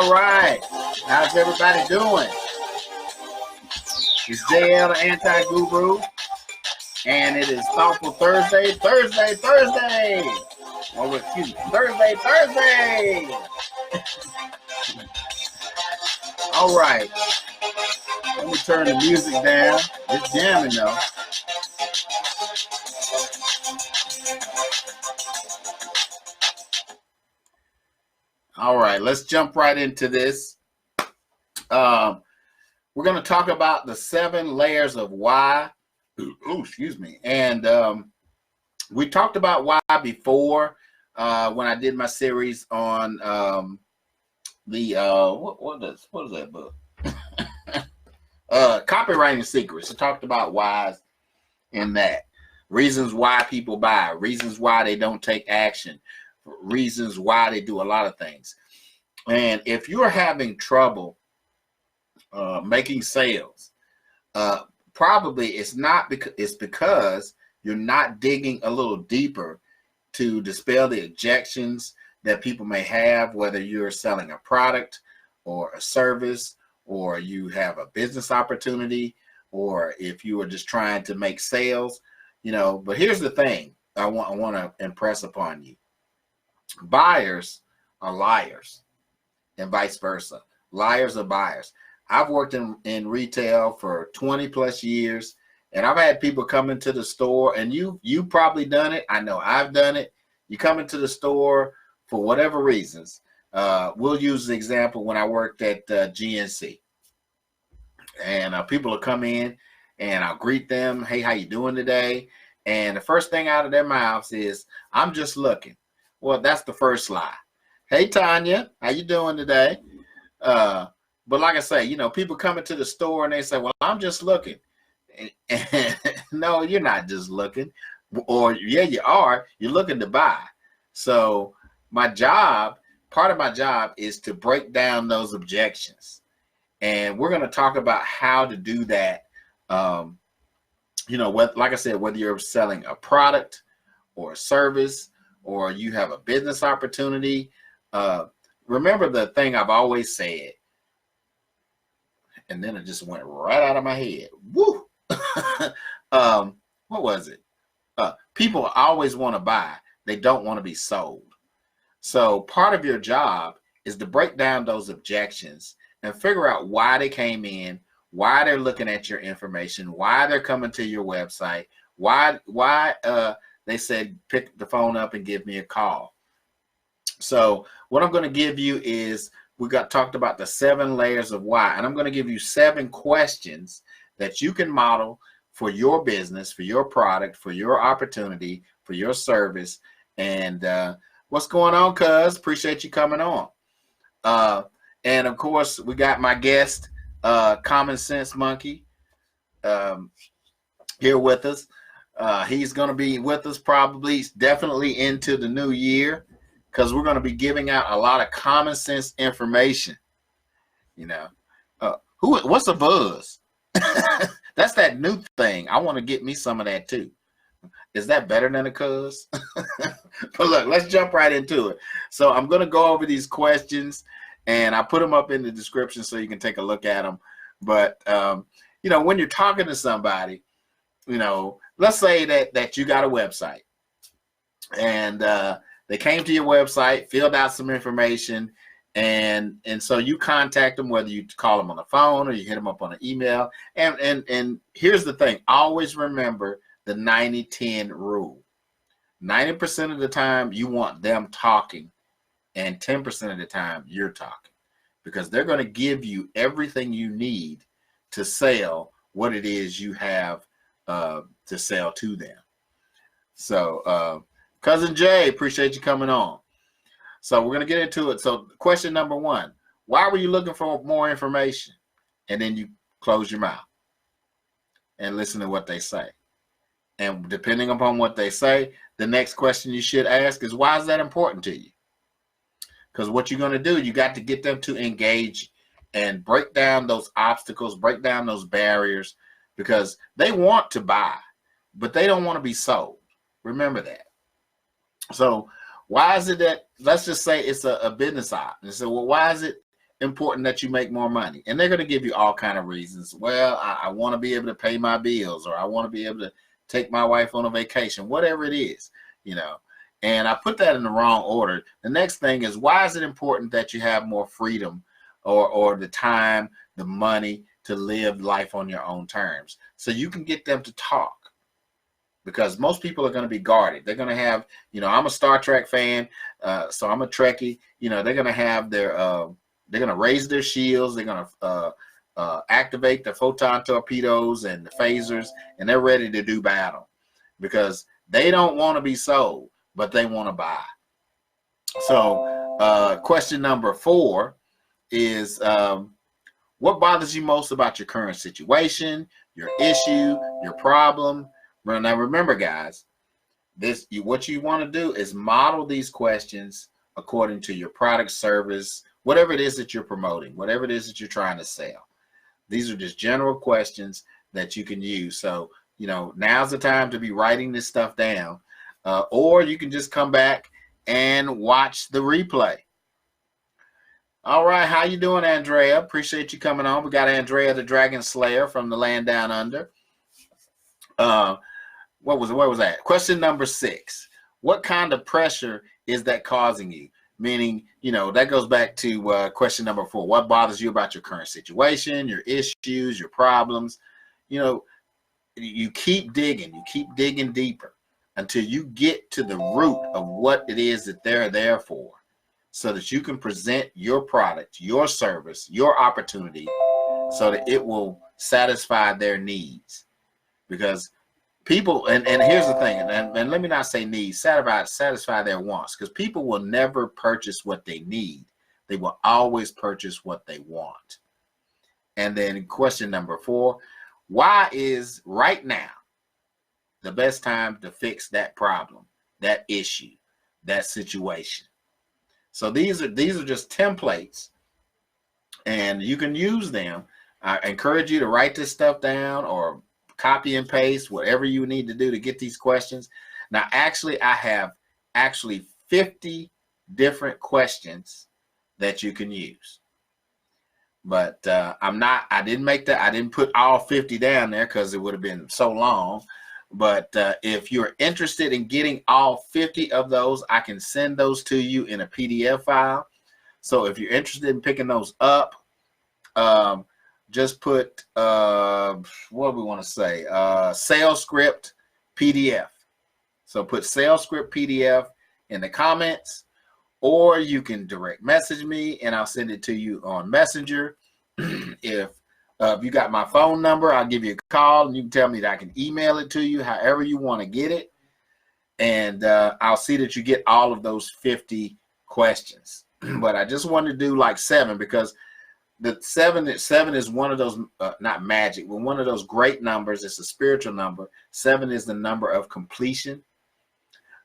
All right. How's everybody doing? It's JL the Anti-Guru, and it is Thoughtful Thursday. Oh, excuse me. Thursday. All right. Let me turn the music down. It's jamming though. All right, let's jump right into this. We're going to talk about the 7 layers of why. Oh, excuse me. And we talked about why before when I did my series on the what is that book? Copywriting Secrets. I talked about whys in that. Reasons why people buy, reasons why they don't take action, reasons why they do a lot of things. And if you're having trouble making sales, probably it's because you're not digging a little deeper to dispel the objections that people may have, whether you're selling a product or a service, or you have a business opportunity, or if you are just trying to make sales, But here's the thing I want to impress upon you. Buyers are liars and vice versa. Liars are buyers. I've worked in retail for 20 plus years, and I've had people come into the store, and you probably done it. I know I've done it. You come into the store for whatever reasons. We'll use the example when I worked at GNC, and people will come in, and I'll greet them. Hey, how you doing today? And the first thing out of their mouths is, I'm just looking. Well, that's the first lie. Hey, Tanya, how you doing today? But like I say, people come into the store and they say, well, I'm just looking. And no, you're not just looking. Or, yeah, you are. You're looking to buy. So part of my job is to break down those objections. And we're going to talk about how to do that. Like I said, whether you're selling a product or a service, or you have a business opportunity, remember the thing I've always said, and then it just went right out of my head. Woo! What was it? People always want to buy. They don't want to be sold. So part of your job is to break down those objections and figure out why they came in, why they're looking at your information, why they're coming to your website, why they said pick the phone up and give me a call. So what I'm going to give you is, we talked about the 7 layers of why, and I'm going to give you 7 questions that you can model for your business, for your product, for your opportunity, for your service. And what's going on, cuz? Appreciate you coming on. And of course, we got my guest, Common Sense Monkey, here with us. He's going to be with us definitely into the new year, because we're going to be giving out a lot of common sense information. What's a buzz? That's that new thing. I want to get me some of that too. Is that better than a cuz? But look, let's jump right into it. So I'm going to go over these questions, and I put them up in the description so you can take a look at them. But, when you're talking to somebody, let's say that you got a website, and they came to your website, filled out some information, and so you contact them, whether you call them on the phone or you hit them up on an email. And here's the thing. Always remember the 90-10 rule. 90% of the time you want them talking, and 10% of the time you're talking, because they're going to give you everything you need to sell what it is you have to sell to them. So, Cousin Jay, appreciate you coming on. So we're going to get into it. So question number 1, why were you looking for more information? And then you close your mouth and listen to what they say. And depending upon what they say, the next question you should ask is, why is that important to you? Because what you're going to do, you got to get them to engage and break down those obstacles, break down those barriers, because they want to buy, but they don't want to be sold. Remember that. So why is it that, let's just say it's a business op. And so, well, why is it important that you make more money? And they're going to give you all kind of reasons. Well, I want to be able to pay my bills, or I want to be able to take my wife on a vacation, whatever it is, you know. And I put that in the wrong order. The next thing is, why is it important that you have more freedom, or the time, the money to live life on your own terms? So you can get them to talk. Because most people are going to be guarded. They're going to have, you know, I'm a Star Trek fan, so I'm a Trekkie. You know, they're going to have their, they're going to raise their shields. They're going to activate the photon torpedoes and the phasers, and they're ready to do battle because they don't want to be sold, but they want to buy. So question number 4 is, what bothers you most about your current situation, your issue, your problem? Now remember, guys, what you want to do is model these questions according to your product, service, whatever it is that you're promoting, whatever it is that you're trying to sell. These are just general questions that you can use. So, you know, now's the time to be writing this stuff down, or you can just come back and watch the replay. All right, how you doing, Andrea? Appreciate you coming on. We got Andrea, the Dragon Slayer from the land down under. Where was that? Question number 6. What kind of pressure is that causing you? Meaning, you know, that goes back to question number 4. What bothers you about your current situation, your issues, your problems? You know, you keep digging deeper until you get to the root of what it is that they're there for, so that you can present your product, your service, your opportunity, so that it will satisfy their needs. Because people, and here's the thing, and let me not say needs, satisfy their wants, because people will never purchase what they need. They will always purchase what they want. And then question number 4, why is right now the best time to fix that problem, that issue, that situation? So these are just templates, and you can use them. I encourage you to write this stuff down or copy and paste, whatever you need to do to get these questions. Now, actually, I have 50 different questions that you can use. But I didn't put all 50 down there because it would have been so long. But if you're interested in getting all 50 of those, I can send those to you in a PDF file. So if you're interested in picking those up, just put, what do we want to say? Sales script PDF. So put sales script PDF in the comments, or you can direct message me and I'll send it to you on Messenger. If you got my phone number, I'll give you a call and you can tell me that I can email it to you, however you want to get it. And I'll see that you get all of those 50 questions. But I just wanted to do like 7 because the 7 is one of those, not magic, but one of those great numbers. It's a spiritual number. 7 is the number of completion.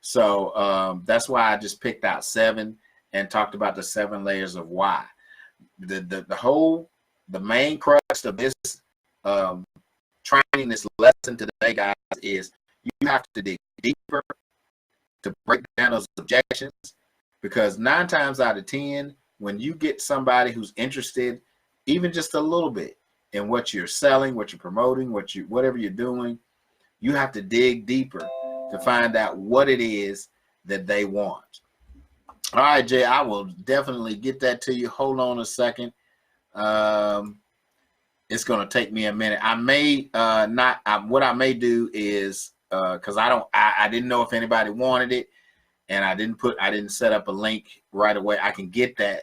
So that's why I just picked out 7 and talked about the 7 layers of why. The main crux of this training, this lesson today, guys, is you have to dig deeper to break down those objections, because 9 times out of 10, when you get somebody who's interested, even just a little bit, in what you're selling, what you're promoting, whatever you're doing, you have to dig deeper to find out what it is that they want. All right, Jay, I will definitely get that to you. Hold on a second. It's going to take me a minute. I may what I may do is, because I didn't know if anybody wanted it, and I didn't set up a link right away. I can get that,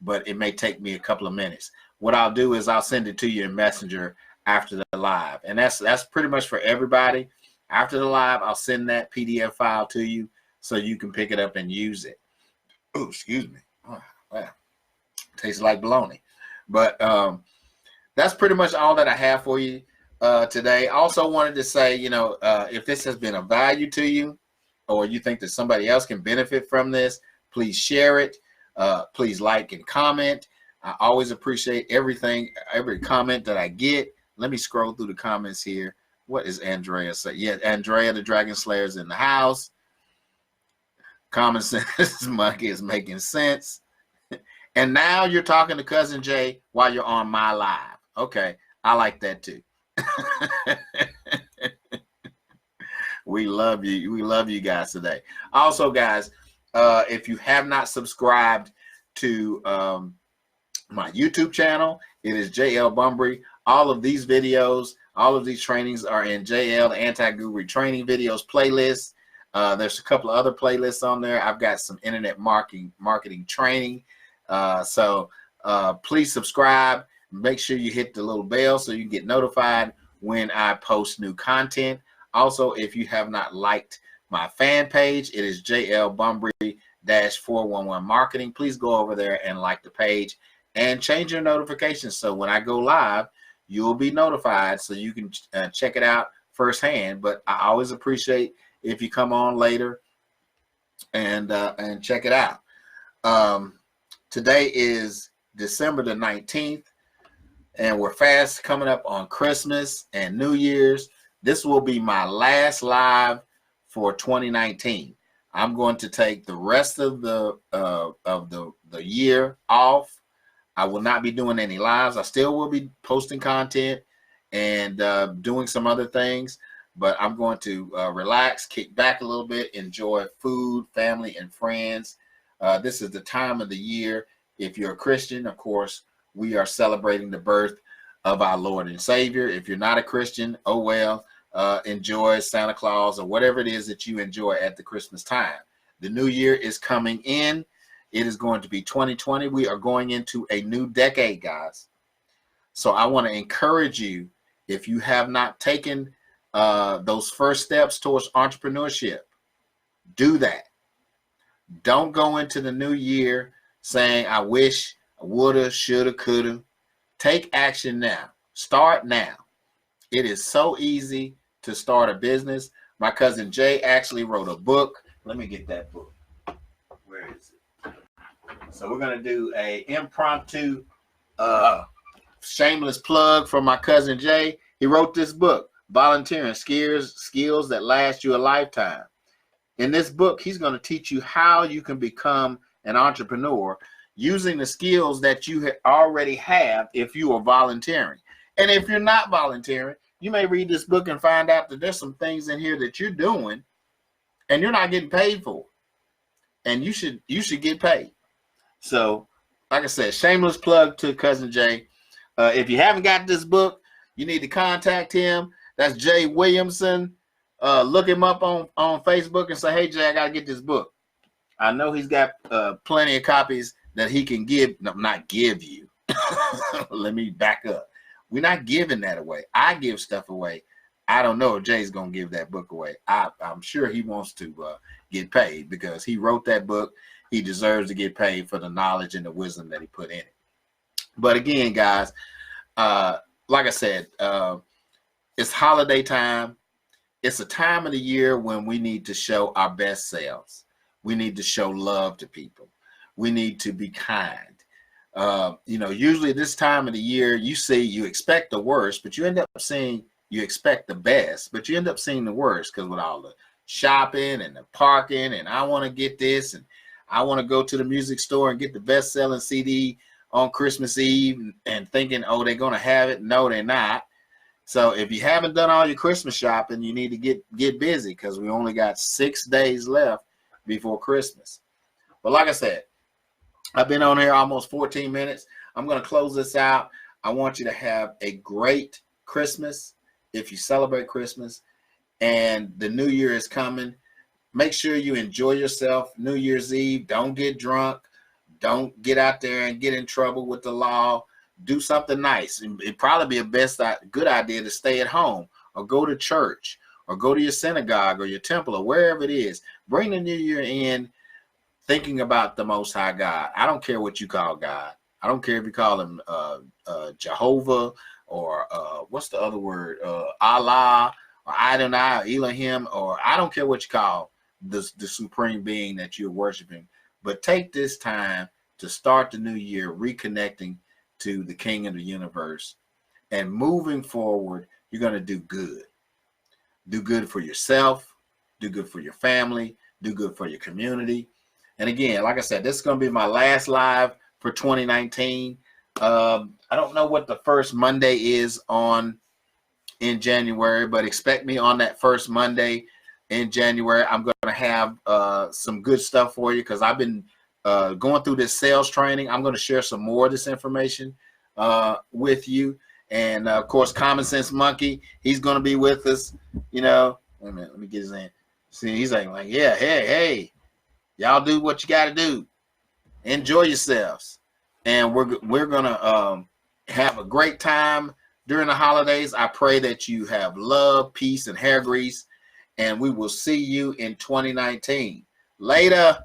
but it may take me a couple of minutes. What I'll do is I'll send it to you in Messenger after the live, and that's pretty much for everybody. After the live, I'll send that PDF file to you so you can pick it up and use it. Oh, excuse me. Oh, wow. Tastes like bologna. But that's pretty much all that I have for you today. I also wanted to say, if this has been of value to you, or you think that somebody else can benefit from this, please share it. Please like and comment. I always appreciate every comment that I get. Let me scroll through the comments here. What is Andrea saying? Yeah, Andrea, the Dragon Slayer, is in the house. Common sense monkey is making sense. And now you're talking to Cousin Jay while you're on my live. Okay, I like that too. We love you. We love you guys today. Also, guys, if you have not subscribed to my YouTube channel, it is JL Bumbrey. All of these videos, all of these trainings are in JL Anti-Guru Training Videos playlist. There's a couple of other playlists on there. I've got some internet marketing training. So please subscribe. Make sure you hit the little bell so you can get notified when I post new content. Also, if you have not liked my fan page, it is JL Bumbrey-411 Marketing. Please go over there and like the page and change your notifications so when I go live, you'll be notified so you can check it out firsthand. But I always appreciate if you come on later and check it out. Today is December the 19th, and we're fast coming up on Christmas and New Year's. This will be my last live for 2019. I'm going to take the rest of the year off. I will not be doing any lives. I still will be posting content and doing some other things, but I'm going to relax, kick back a little bit, enjoy food, family, and friends. This is the time of the year. If you're a Christian, of course, we are celebrating the birth of our Lord and Savior. If you're not a Christian, oh well, enjoy Santa Claus or whatever it is that you enjoy at the Christmas time. The new year is coming in. It is going to be 2020. We are going into a new decade, guys. So I want to encourage you, if you have not taken those first steps towards entrepreneurship, do that. Don't go into the new year saying, I wish, I woulda, shoulda, coulda. Take action now. Start now. It is so easy to start a business. My cousin Jay actually wrote a book. Let me get that book. Where is it? So we're going to do a impromptu shameless plug for my cousin Jay. He wrote this book, Volunteering Skills That Last You a Lifetime. In this book, he's going to teach you how you can become an entrepreneur using the skills that you already have if you are volunteering. And if you're not volunteering, you may read this book and find out that there's some things in here that you're doing and you're not getting paid for. And you should get paid. So, like I said, shameless plug to Cousin Jay. If you haven't got this book, you need to contact him. That's Jay Williamson. Look him up on Facebook and say, hey, Jay, I got to get this book. I know he's got plenty of copies that he can give. No, not give you. Let me back up. We're not giving that away. I give stuff away. I don't know if Jay's going to give that book away. I'm sure he wants to get paid because he wrote that book. He deserves to get paid for the knowledge and the wisdom that he put in it. But again, guys, like I said, it's holiday time. It's a time of the year when we need to show our best selves. We need to show love to people. We need to be kind. Usually this time of the year, you expect the worst, but you end up seeing, you expect the best, but you end up seeing the worst because with all the shopping and the parking and I want to get this and I want to go to the music store and get the best-selling CD on Christmas Eve and thinking, oh, they're going to have it. No, they're not. So if you haven't done all your Christmas shopping, you need to get busy because we only got 6 days left before Christmas. But like I said, I've been on here almost 14 minutes. I'm going to close this out. I want you to have a great Christmas if you celebrate Christmas and the new year is coming. Make sure you enjoy yourself New Year's Eve. Don't get drunk. Don't get out there and get in trouble with the law. Do something nice. It'd probably be a good idea to stay at home or go to church or go to your synagogue or your temple or wherever it is. Bring the new year in thinking about the Most High God. I don't care what you call God. I don't care if you call him Jehovah or what's the other word? Allah or Adonai or Elohim, or I don't care what you call the supreme being that you're worshiping. But take this time to start the new year reconnecting to the King of the universe, and moving forward, you're going to do good. Do good for yourself, do good for your family, do good for your community. And again, like I said, this is going to be my last live for for 2019. I don't know what the first Monday is in January, but expect me on that first Monday in January. I'm going to have some good stuff for you because I've been going through this sales training. I'm going to share some more of this information with you. And of course, Common Sense Monkey, he's going to be with us. You know, wait a minute, let me get his name. See, he's like, yeah, hey, y'all do what you got to do. Enjoy yourselves. And we're going to have a great time during the holidays. I pray that you have love, peace, and hair grease. And we will see you in 2019. Later.